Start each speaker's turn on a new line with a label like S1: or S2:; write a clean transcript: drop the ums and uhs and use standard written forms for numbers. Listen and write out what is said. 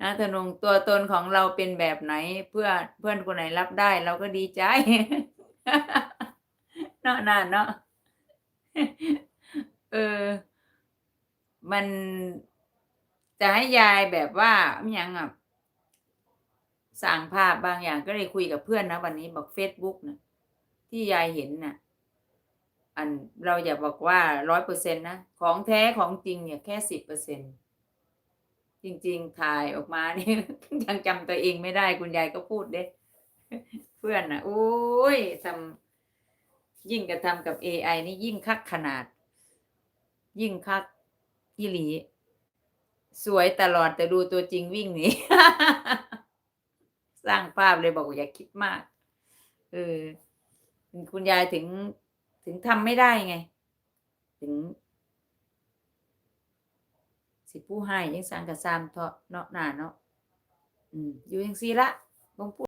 S1: นะทนงตัวตนของเราเป็นแบบไหนเพื่อเพื่อนคนไหนรับได้เราก็ดีใจเนาะน่ะเนาะเออมันจะให้ยายแบบว่าอิหยังอะสร้างภาพบางอย่างก็เลยคุยกับเพื่อนนะวันนี้บอกเฟซบุ๊กน่ะที่ยายเห็นน่ะอันเราอย่าบอกว่า100%นะของแท้ของจริงเนี่ยแค่10%จริงๆถ่ายออกมานี่ยังจำตัวเองไม่ได้คุณยายก็พูดเด้เพื่อนน่ะโอ๊ยยิ่งกระทำกับเอไอนี่ยิ่งคักขนาดยิ่งคักอีหลีสวยตลอดแต่ดูตัวจริงวิ่งหนีสร้างภาพเลยบอกอย่าคิดมากเออคุณยายถึงทำไม่ได้ไงถึงสิผู้ให้จั่งซั้นก็ซ้ำเถาะเนาะน่าเนาะอยู่จั่งซี้ล่ะบ่พูด